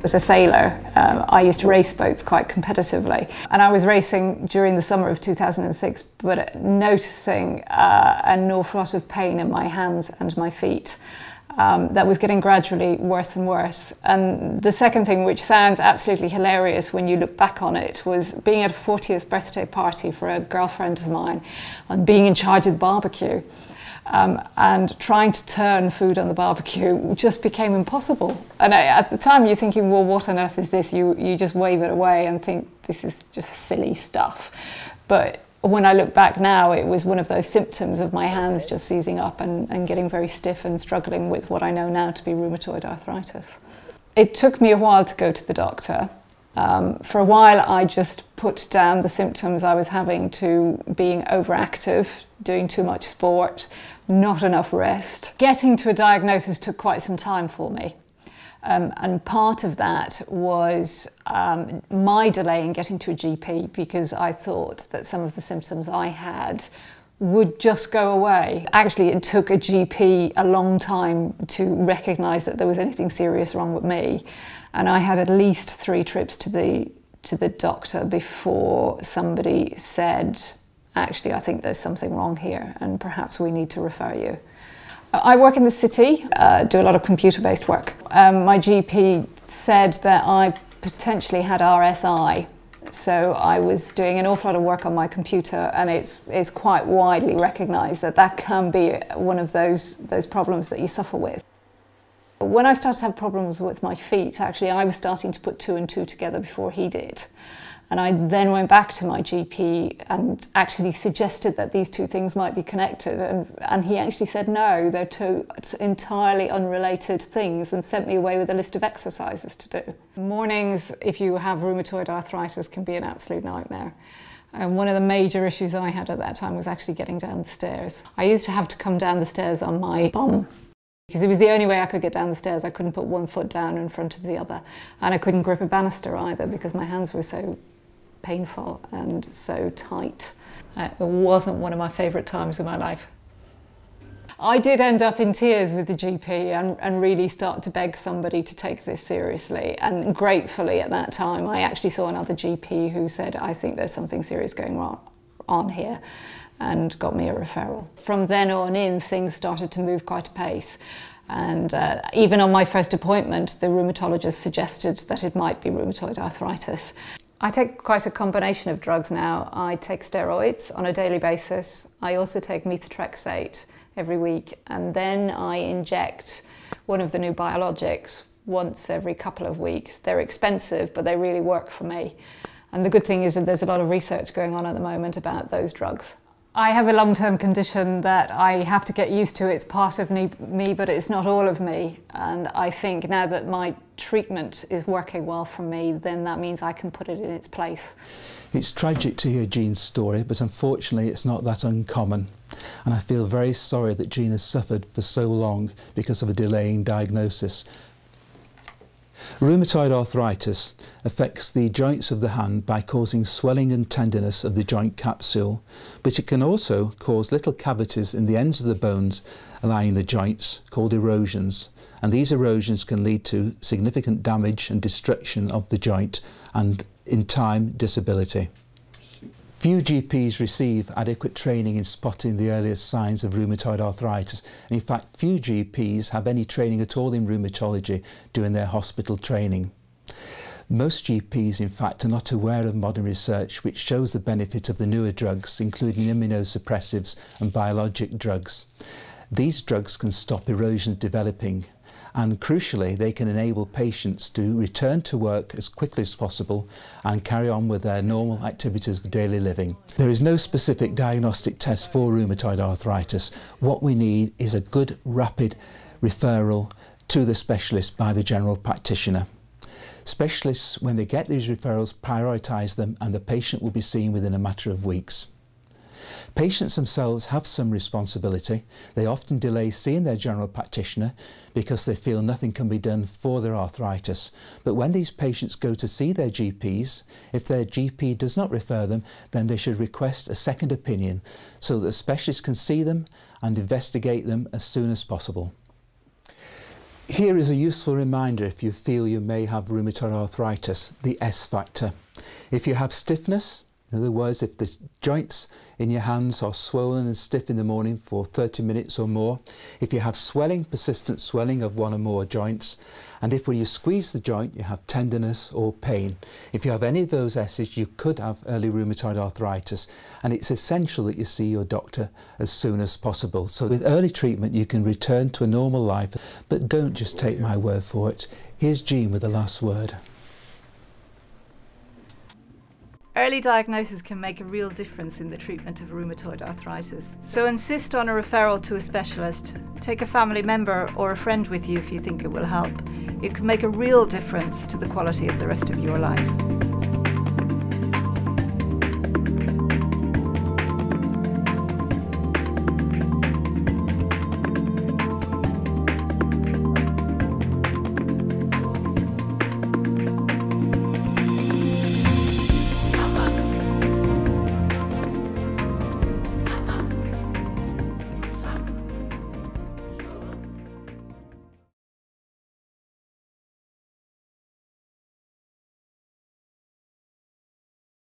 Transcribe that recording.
As a sailor, I used to race boats quite competitively, and I was racing during the summer of 2006, but noticing an awful lot of pain in my hands and my feet. That was getting gradually worse and worse. And the second thing, which sounds absolutely hilarious when you look back on it, was being at a 40th birthday party for a girlfriend of mine and being in charge of the barbecue. And trying to turn food on the barbecue just became impossible. And at the time you're thinking, well, what on earth is this? You just wave it away and think this is just silly stuff. But when I look back now, it was one of those symptoms of my hands just seizing up and getting very stiff and struggling with what I know now to be rheumatoid arthritis. It took me a while to go to the doctor. For a while I just put down the symptoms I was having to being overactive, doing too much sport, not enough rest. Getting to a diagnosis took quite some time for me. And part of that was my delay in getting to a GP, because I thought that some of the symptoms I had would just go away. Actually, it took a GP a long time to recognise that there was anything serious wrong with me. And I had at least 3 trips to the doctor before somebody said, actually, I think there's something wrong here and perhaps we need to refer you. I work in the city, do a lot of computer-based work. My GP said that I potentially had RSI. So I was doing an awful lot of work on my computer, and it's quite widely recognised that that can be one of those problems that you suffer with. When I started to have problems with my feet, actually I was starting to put 2 and 2 together before he did. And I then went back to my GP and actually suggested that these 2 things might be connected. And he actually said, no, they're 2 entirely unrelated things, and sent me away with a list of exercises to do. Mornings, if you have rheumatoid arthritis, can be an absolute nightmare. And one of the major issues I had at that time was actually getting down the stairs. I used to have to come down the stairs on my bum, because it was the only way I could get down the stairs. I couldn't put one foot down in front of the other. And I couldn't grip a banister either, because my hands were so painful and so tight. It wasn't one of my favourite times of my life. I did end up in tears with the GP and really start to beg somebody to take this seriously. And gratefully at that time, I actually saw another GP who said, I think there's something serious going on here, and got me a referral. From then on in, things started to move quite a pace. And even on my first appointment, the rheumatologist suggested that it might be rheumatoid arthritis. I take quite a combination of drugs now. I take steroids on a daily basis. I also take methotrexate every week, and then I inject one of the new biologics once every couple of weeks. They're expensive, but they really work for me. And the good thing is that there's a lot of research going on at the moment about those drugs. I have a long-term condition that I have to get used to. It's part of me, but it's not all of me. And I think now that my treatment is working well for me, then that means I can put it in its place. It's tragic to hear Jean's story, but unfortunately it's not that uncommon. And I feel very sorry that Jean has suffered for so long because of a delaying diagnosis. Rheumatoid arthritis affects the joints of the hand by causing swelling and tenderness of the joint capsule, but it can also cause little cavities in the ends of the bones aligning the joints, called erosions. And these erosions can lead to significant damage and destruction of the joint, and in time, disability. Few GPs receive adequate training in spotting the earliest signs of rheumatoid arthritis. And in fact, few GPs have any training at all in rheumatology during their hospital training. Most GPs, in fact, are not aware of modern research which shows the benefit of the newer drugs, including immunosuppressives and biologic drugs. These drugs can stop erosions developing, and crucially they can enable patients to return to work as quickly as possible and carry on with their normal activities of daily living. There is no specific diagnostic test for rheumatoid arthritis. What we need is a good, rapid referral to the specialist by the general practitioner. Specialists, when they get these referrals, prioritise them, and the patient will be seen within a matter of weeks. Patients themselves have some responsibility. They often delay seeing their general practitioner because they feel nothing can be done for their arthritis. But when these patients go to see their GPs, if their GP does not refer them, then they should request a second opinion so that the specialist can see them and investigate them as soon as possible. Here is a useful reminder if you feel you may have rheumatoid arthritis, the S factor. If you have stiffness, in other words, if the joints in your hands are swollen and stiff in the morning for 30 minutes or more, if you have swelling, persistent swelling of one or more joints, and if when you squeeze the joint you have tenderness or pain. If you have any of those S's, you could have early rheumatoid arthritis, and it's essential that you see your doctor as soon as possible. So with early treatment you can return to a normal life, but don't just take my word for it. Here's Jean with the last word. Early diagnosis can make a real difference in the treatment of rheumatoid arthritis. So insist on a referral to a specialist. Take a family member or a friend with you if you think it will help. It can make a real difference to the quality of the rest of your life.